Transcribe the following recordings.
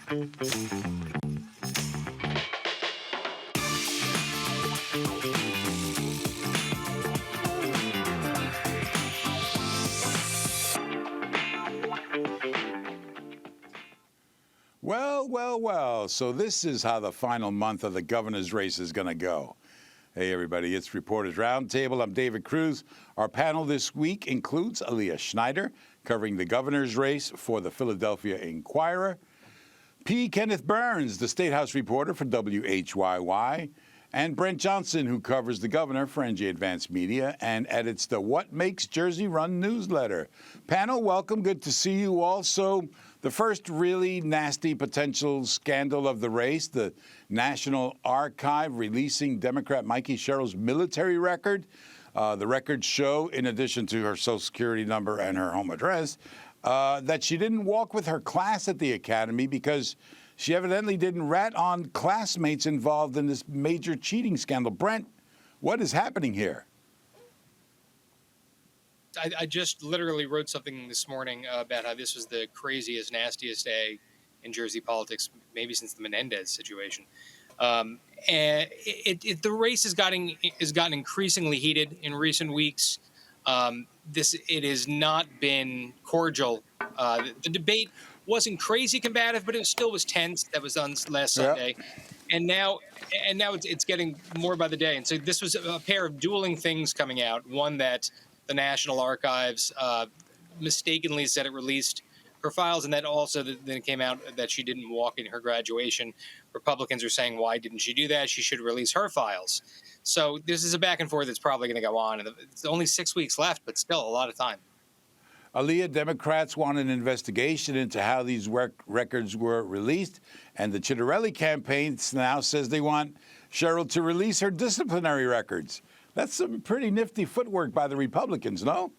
Well. So this is how the final month of the governor's race is going to go. Hey, everybody, it's Reporters Roundtable. I'm David Cruz. Our panel this week includes Aliya Schneider, covering the governor's race for the Philadelphia Inquirer, Kenneth Burns, the State House reporter for WHYY, and Brent Johnson, who covers the governor for NJ Advanced Media and edits the What Makes Jersey Run newsletter. Panel, welcome. Good to see you all. So the first really nasty potential scandal of the race, the National Archive releasing Democrat Mikie Sherrill's military record. The records show, in addition to her Social Security number and her home address, that she didn't walk with her class at the academy because she evidently didn't rat on classmates involved in this major cheating scandal. Brent, what is happening here? I just literally wrote something this morning about how this was the craziest, nastiest day in Jersey politics, maybe since the Menendez situation. And the race has gotten increasingly heated in recent weeks. It has not been cordial. The debate wasn't crazy combative, but it still was tense. That was on last Sunday. And now it's getting more by the day. And so this was a pair of dueling things coming out. One that the National Archives mistakenly said it released her files, and then it came out that she didn't walk in her graduation. Republicans are saying, why didn't she do that? She should release her files. So this is a back and forth that's probably going to go on. And it's only 6 weeks left, but still a lot of time. Aliya, Democrats want an investigation into how these records were released, and the Ciattarelli campaign now says they want Sherrill to release her disciplinary records. That's some pretty nifty footwork by the Republicans, no?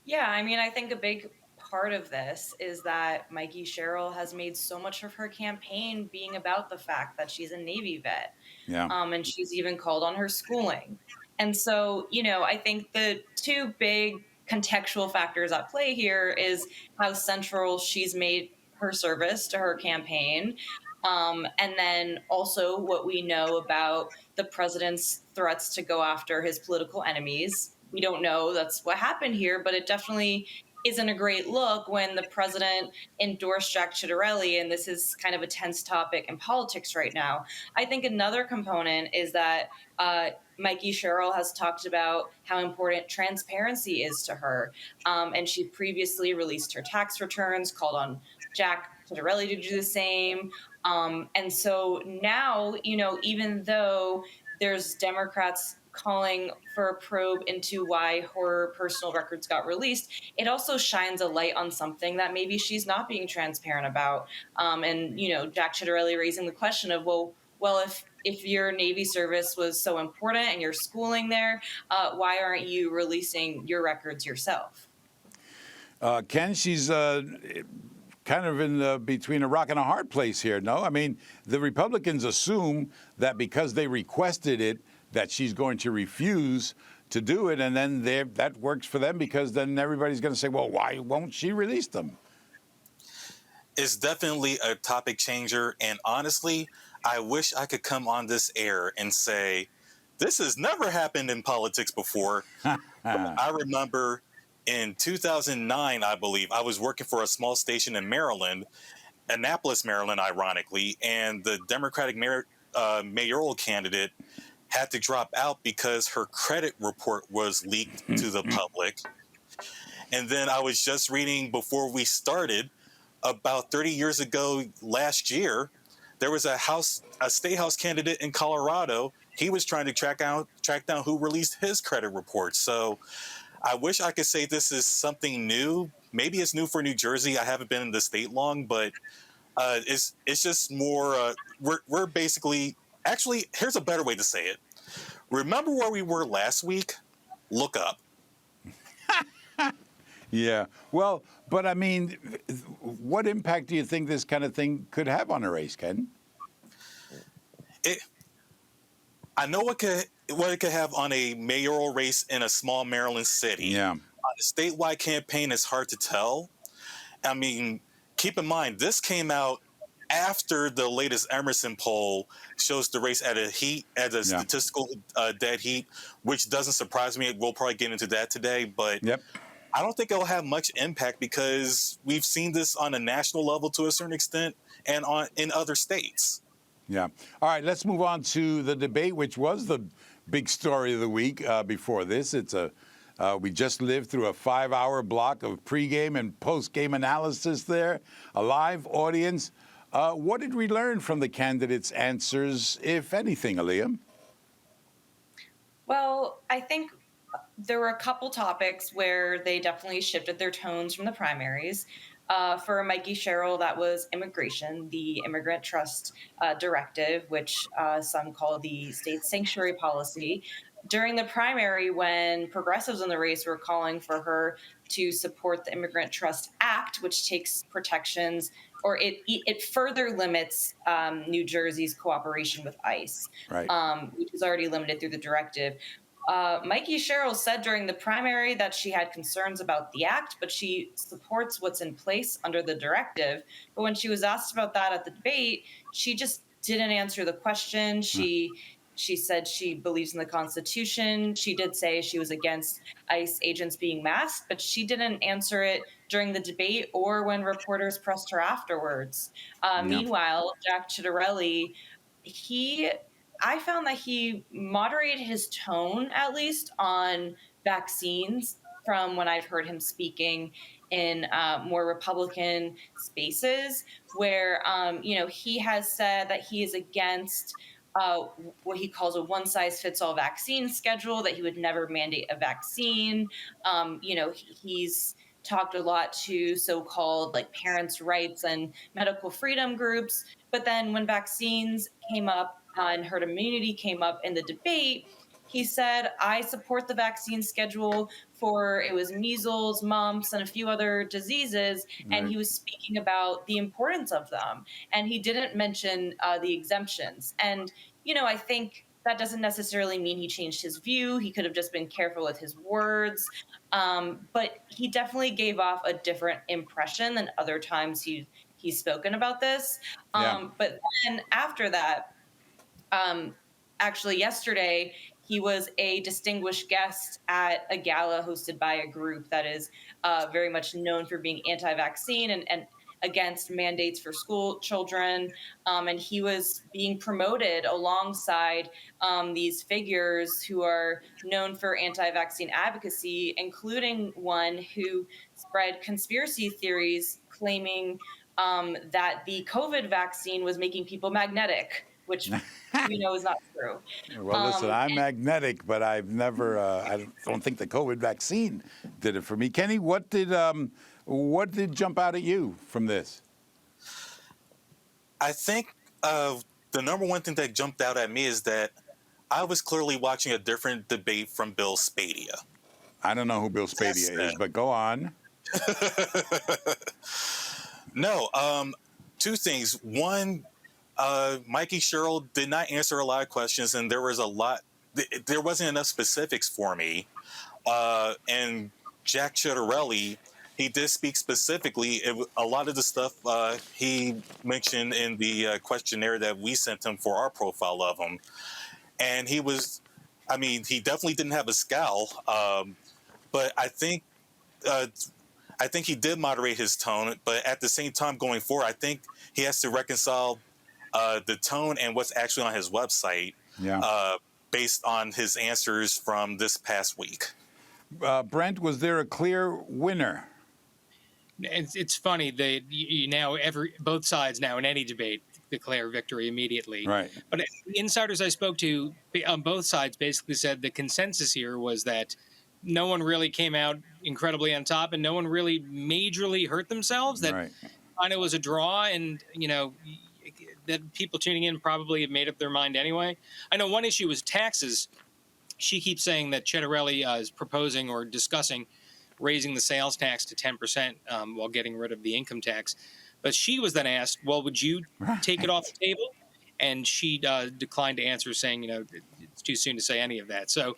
Yeah, I mean, I think a big part of this is that Mikie Sherrill has made so much of her campaign being about the fact that she's a Navy vet. Yeah. And she's even called on her schooling. And so, I think the two big contextual factors at play here is how central she's made her service to her campaign. And then also what we know about the president's threats to go after his political enemies. We don't know that's what happened here, but it definitely isn't a great look when the president endorsed Jack Ciattarelli, and this is kind of a tense topic in politics right now. I think another component is that Mikie Sherrill has talked about how important transparency is to her, and she previously released her tax returns, called on Jack Ciattarelli to do the same. And so now, even though there's Democrats calling for a probe into why her personal records got released, it also shines a light on something that maybe she's not being transparent about. And Jack Ciattarelli raising the question of, well, if your Navy service was so important and your schooling there, why aren't you releasing your records yourself? Ken, she's kind of in between a rock and a hard place here, no? I mean, the Republicans assume that because they requested it, that she's going to refuse to do it, and then that works for them because then everybody's going to say, well, why won't she release them? It's definitely a topic changer, and honestly, I wish I could come on this air and say, this has never happened in politics before. I remember in 2009, I believe, I was working for a small station in Maryland, Annapolis, Maryland, ironically, and the Democratic mayoral candidate had to drop out because her credit report was leaked to the public. And then I was just reading before we started, about 30 years ago last year, there was a state house candidate in Colorado. He was trying to track down who released his credit report. So I wish I could say this is something new. Maybe it's new for New Jersey. I haven't been in the state long, but it's just more. We're basically. Actually, here's a better way to say it. Remember where we were last week? Look up. Yeah. Well, but I mean, what impact do you think this kind of thing could have on a race, Ken? I know what it could have on a mayoral race in a small Maryland city. Yeah. On a statewide campaign, it's hard to tell. I mean, keep in mind, this came out after the latest Emerson poll shows the race at a statistical dead heat, which doesn't surprise me. We'll probably get into that today, but Yep. I don't think it'll have much impact because we've seen this on a national level to a certain extent and in other states. Yeah. All right, let's move on to the debate, which was the big story of the week before this. We just lived through a 5-hour block of pregame and postgame analysis there, a live audience. What did we learn from the candidates' answers, if anything, Aliya? Well, I think there were a couple topics where they definitely shifted their tones from the primaries. For Mikie Sherrill, that was immigration, the Immigrant Trust Directive, which some call the state sanctuary policy. During the primary, when progressives in the race were calling for her to support the Immigrant Trust Act, which takes protections, or it further limits New Jersey's cooperation with ICE, Right. Which is already limited through the directive. Mikie Sherrill said during the primary that she had concerns about the act, but she supports what's in place under the directive. But when she was asked about that at the debate, she just didn't answer the question. She said she believes in the Constitution. She did say she was against ICE agents being masked, but she didn't answer it during the debate or when reporters pressed her afterwards. Meanwhile, Jack Ciattarelli, I found that he moderated his tone, at least, on vaccines from when I've heard him speaking in more Republican spaces, where, he has said that he is against what he calls a one-size-fits-all vaccine schedule, that he would never mandate a vaccine. He's talked a lot to so-called like parents' rights and medical freedom groups. But then when vaccines came up and herd immunity came up in the debate, he said, I support the vaccine schedule for, it was measles, mumps, and a few other diseases. Right. And he was speaking about the importance of them. And he didn't mention the exemptions. And, I think that doesn't necessarily mean he changed his view. He could have just been careful with his words. But he definitely gave off a different impression than other times he's spoken about this. But then after that, actually yesterday, he was a distinguished guest at a gala hosted by a group that is very much known for being anti-vaccine and against mandates for school children. And he was being promoted alongside these figures who are known for anti-vaccine advocacy, including one who spread conspiracy theories claiming that the COVID vaccine was making people magnetic, which we know is not true. Well, listen, I'm magnetic, but I've never, I don't think the COVID vaccine did it for me. Kenny, what did jump out at you from this? I think the number one thing that jumped out at me is that I was clearly watching a different debate from Bill Spadia. I don't know who Bill Spadia is, but go on. No, two things. One, Mikie Sherrill did not answer a lot of questions, and there wasn't enough specifics for me. And Jack Ciattarelli, he did speak specifically. A lot of the stuff he mentioned in the questionnaire that we sent him for our profile of him. And he definitely didn't have a scowl. But I think he did moderate his tone. But at the same time, going forward, I think he has to reconcile the tone and what's actually on his website based on his answers from this past week. Brent, was there a clear winner? It's funny that both sides now in any debate declare victory immediately. Right. But the insiders I spoke to on both sides basically said the consensus here was that no one really came out incredibly on top, and no one really majorly hurt themselves. That kind of was a draw, and that people tuning in probably have made up their mind anyway. I know one issue was taxes. She keeps saying that Ciattarelli is proposing or discussing raising the sales tax to 10% while getting rid of the income tax. But she was then asked, well, would you take it off the table? And she declined to answer, saying, it's too soon to say any of that. So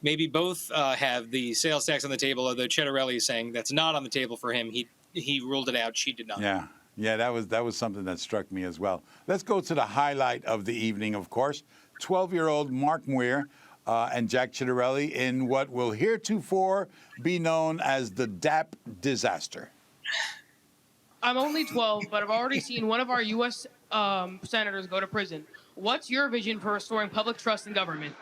maybe both have the sales tax on the table, although Ciattarelli is saying that's not on the table for him. he ruled it out. She did not. Yeah. Yeah, that was something that struck me as well. Let's go to the highlight of the evening, of course. 12-year-old Mark Muir and Jack Ciattarelli in what will heretofore be known as the DAP disaster. I'm only 12, but I've already seen one of our U.S. senators go to prison. What's your vision for restoring public trust in government?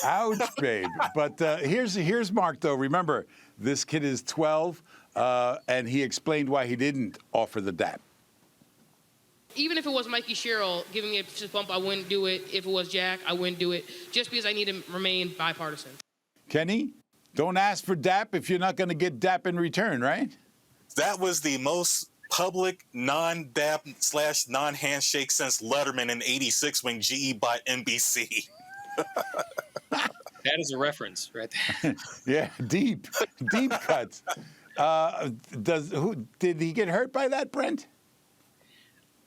Ouch, babe. But here's Mark, though. Remember, this kid is 12, and he explained why he didn't offer the DAP. Even if it was Mikie Sherrill giving me a fist bump, I wouldn't do it. If it was Jack, I wouldn't do it, just because I need to remain bipartisan. Kenny, don't ask for DAP if you're not going to get DAP in return, right? That was the most public non-DAP / non-handshake since Letterman in '86 when GE bought NBC. That is a reference right there. Yeah, deep cuts. Did he get hurt by that, Brent?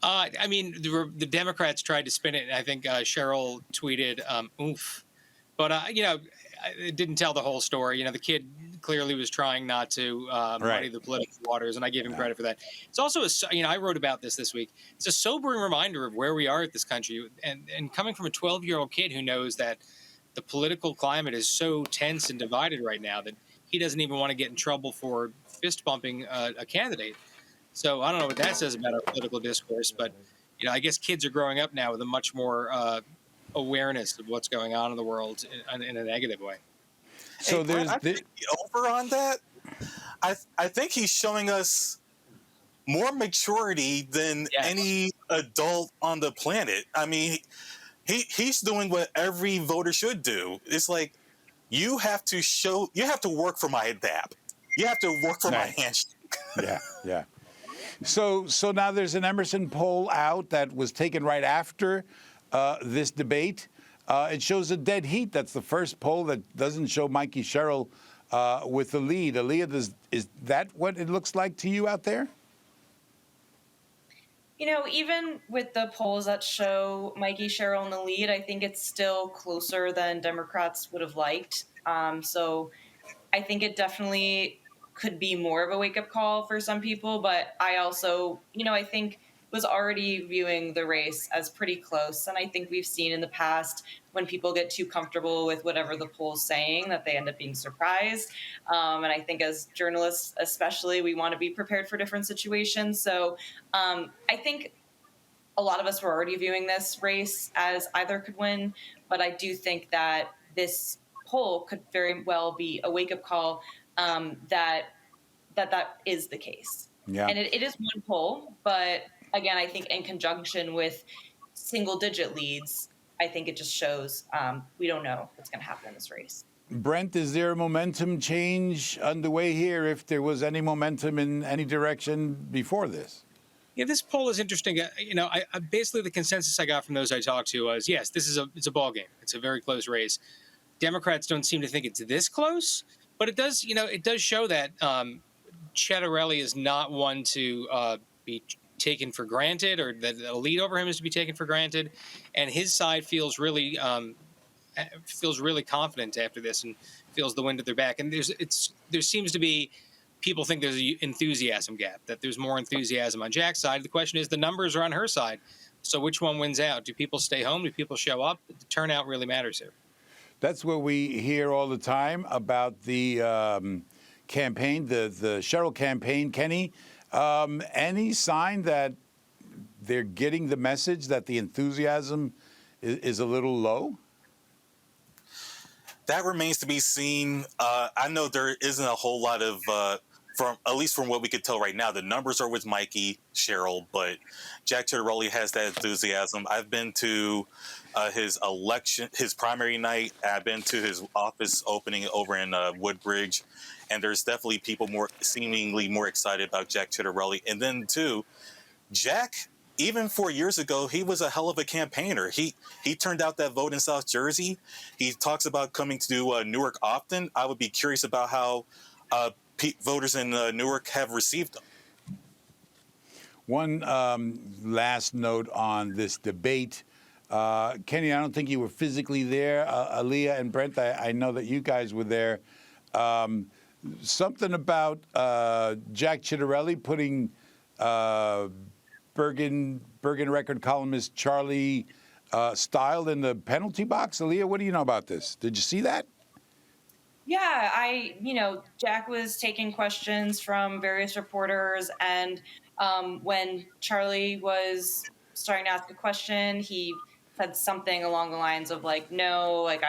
I mean, the Democrats tried to spin it, and I think Sherrill tweeted, oof. But, it didn't tell the whole story. The kid clearly was trying not to muddy the political waters, and I give him credit for that. It's also, I wrote about this week. It's a sobering reminder of where we are at this country. And coming from a 12-year-old kid who knows that the political climate is so tense and divided right now that he doesn't even want to get in trouble for fist bumping a candidate. So I don't know what that says about our political discourse, but I guess kids are growing up now with a much more awareness of what's going on in the world in a negative way. So hey, I think over on that. I think he's showing us more maturity than any adult on the planet. I mean, he's doing what every voter should do. It's like you have to work for my DAP. You have to work for my handshake. Yeah. So now there's an Emerson poll out that was taken right after this debate. It shows a dead heat. That's the first poll that doesn't show Mikie Sherrill with the lead. Aliya, is that what it looks like to you out there? Even with the polls that show Mikie Sherrill in the lead, I think it's still closer than Democrats would have liked. So I think it definitely could be more of a wake-up call for some people. But I also, I think was already viewing the race as pretty close. And I think we've seen in the past when people get too comfortable with whatever the poll's saying that they end up being surprised. And I think as journalists, especially, we want to be prepared for different situations. So I think a lot of us were already viewing this race as either could win. But I do think that this poll could very well be a wake-up call that is the case. Yeah. And it is one poll, but again, I think in conjunction with single-digit leads, I think it just shows we don't know what's going to happen in this race. Brent, is there a momentum change underway here, if there was any momentum in any direction before this? Yeah, this poll is interesting. I basically the consensus I got from those I talked to was, yes, it's a ball game. It's a very close race. Democrats don't seem to think it's this close, but it does show that Ciattarelli is not one to be taken for granted, or that a lead over him is to be taken for granted, and his side feels really confident after this and feels the wind at their back. And there seems to be people think there's an enthusiasm gap, that there's more enthusiasm on Jack's side. The question is, the numbers are on her side, so which one wins out? Do people stay home? Do people show up? The turnout really matters here. That's what we hear all the time about the campaign, the Sherrill campaign. Kenny, any sign that they're getting the message that the enthusiasm is a little low? That remains to be seen. I know there isn't a whole lot of, at least from what we could tell right now, the numbers are with Mikie Sherrill, but Jack Ciattarelli has that enthusiasm. I've been to his primary night. I've been to his office opening over in Woodbridge, and there's definitely people seemingly more excited about Jack Ciattarelli. And then too, Jack even 4 years ago, he was a hell of a campaigner. He turned out that vote in South Jersey. He talks about coming to Newark often. I would be curious about how voters in Newark have received him. One last note on this debate. Kenny, I don't think you were physically there. Aliya and Brent, I know that you guys were there. Something about Jack Ciattarelli putting Bergen Record columnist Charlie Style in the penalty box. Aliya, what do you know about this? Did you see that? Yeah, Jack was taking questions from various reporters, and when Charlie was starting to ask a question, he said something along the lines of like, "No, like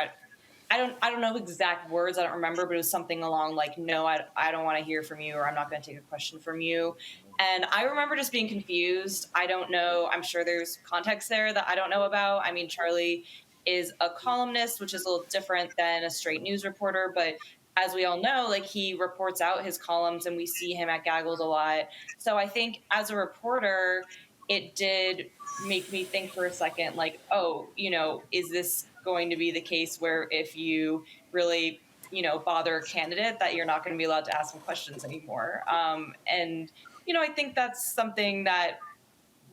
I don't know exact words. I don't remember, but it was something along like, no, I don't want to hear from you, or I'm not going to take a question from you." And I remember just being confused. I don't know. I'm sure there's context there that I don't know about. I mean, Charlie is a columnist, which is a little different than a straight news reporter. But as we all know, like, he reports out his columns and we see him at Gaggled a lot. So I think as a reporter, it did make me think for a second, like, oh, is this going to be the case where if you really, bother a candidate, that you're not going to be allowed to ask them questions anymore? And I think that's something that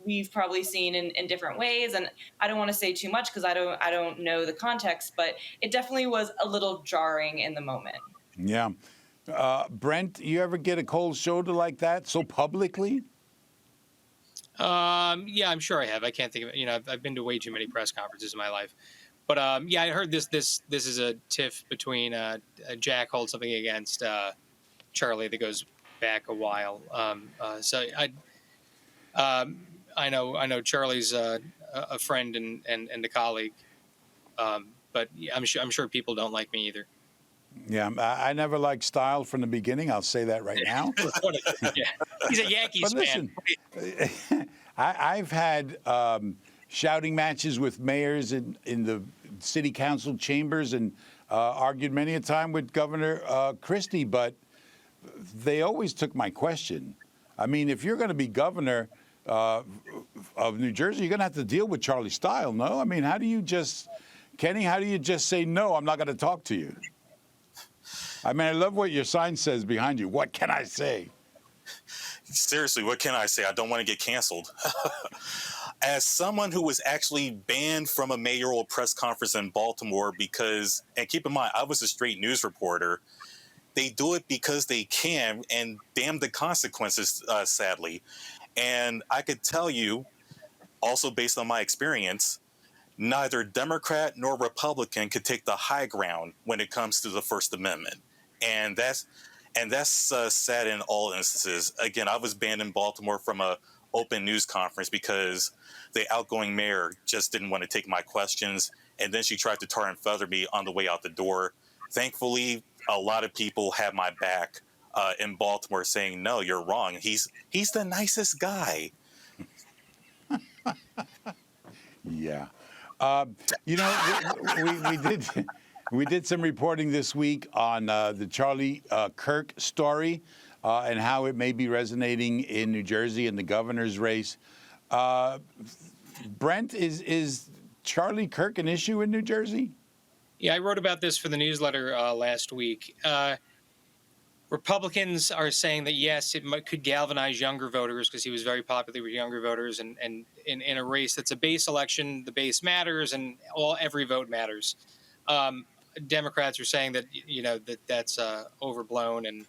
we've probably seen in different ways. And I don't want to say too much because I don't know the context, but it definitely was a little jarring in the moment. Yeah. Brent, you ever get a cold shoulder like that so publicly? Yeah, I'm sure I have. I can't think of it. I've been to way too many press conferences in my life. But yeah, I heard this is a tiff between Jack holds something against Charlie that goes back a while. So I know Charlie's a friend and a colleague, but I'm sure people don't like me either. Yeah, I never liked Style from the beginning. I'll say that right now. Yeah. He's a Yankees fan. Listen, I've had shouting matches with mayors in the city council chambers and argued many a time with Governor Christie, but they always took my question. I mean, if you're going to be governor of New Jersey, you're going to have to deal with Charlie Style, no? I mean, Kenny, how do you just say, no, I'm not going to talk to you? I mean, I love what your sign says behind you. What can I say? Seriously, what can I say? I don't want to get canceled. As someone who was actually banned from a mayoral press conference in Baltimore because, and keep in mind, I was a straight news reporter, they do it because they can, and damn the consequences, sadly. And I could tell you, also based on my experience, neither Democrat nor Republican could take the high ground when it comes to the First Amendment. And that's sad in all instances. Again, I was banned in Baltimore from a open news conference because the outgoing mayor just didn't want to take my questions, and then she tried to tar and feather me on the way out the door. Thankfully, a lot of people had my back in Baltimore saying, no, you're wrong. He's the nicest guy. Yeah. We did some reporting this week on the Charlie Kirk story and how it may be resonating in New Jersey in the governor's race. Brent, is Charlie Kirk an issue in New Jersey? Yeah, I wrote about this for the newsletter last week. Republicans are saying that, yes, could galvanize younger voters because he was very popular with younger voters. And in a race that's a base election, the base matters and every vote matters. Democrats are saying that, that's overblown. And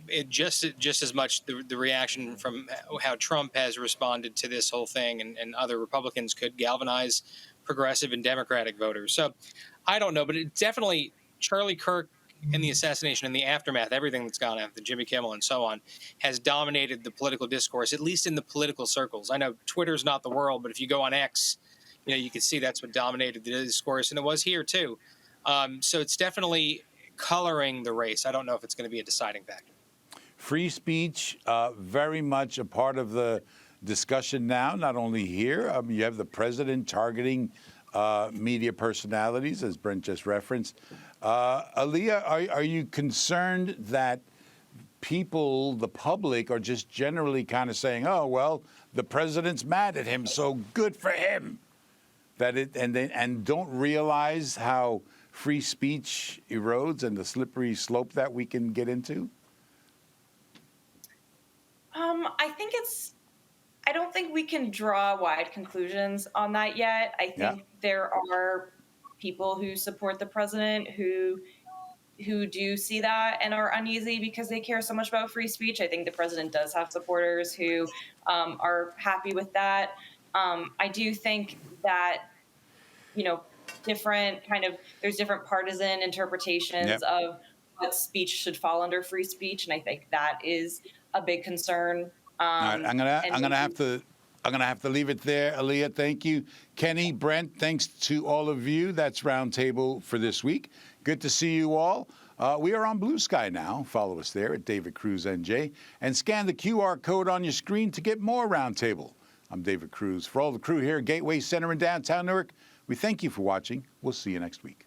it just as much the reaction from how Trump has responded to this whole thing and other Republicans could galvanize progressive and Democratic voters. So I don't know, but it definitely Charlie Kirk and the assassination and the aftermath, everything that's gone after Jimmy Kimmel and so on, has dominated the political discourse, at least in the political circles. I know Twitter's not the world, but if you go on X, you can see that's what dominated the discourse, and it was here too. So it's definitely coloring the race. I don't know if it's going to be a deciding factor. Free speech, very much a part of the discussion now, not only here. You have the president targeting media personalities, as Brent just referenced. Aliya, are you concerned that people, the public, are just generally kind of saying, "Oh, well, the president's mad at him, so good for him." And don't realize how free speech erodes and the slippery slope that we can get into? I don't think we can draw wide conclusions on that yet. I think there are people who support the president who do see that and are uneasy because they care so much about free speech. I think the president does have supporters who are happy with that. I do think that, there's different partisan interpretations of what speech should fall under free speech, and I think that is a big concern. All right, I'm gonna have to leave it there. Aliya, thank you. Kenny, Brent, thanks to all of you. That's Roundtable for this week. Good to see you all. We are on Blue Sky now. Follow us there at David Cruz NJ and scan the QR code on your screen to get more Roundtable. I'm David Cruz. For all the crew here at Gateway Center in downtown Newark, we thank you for watching. We'll see you next week.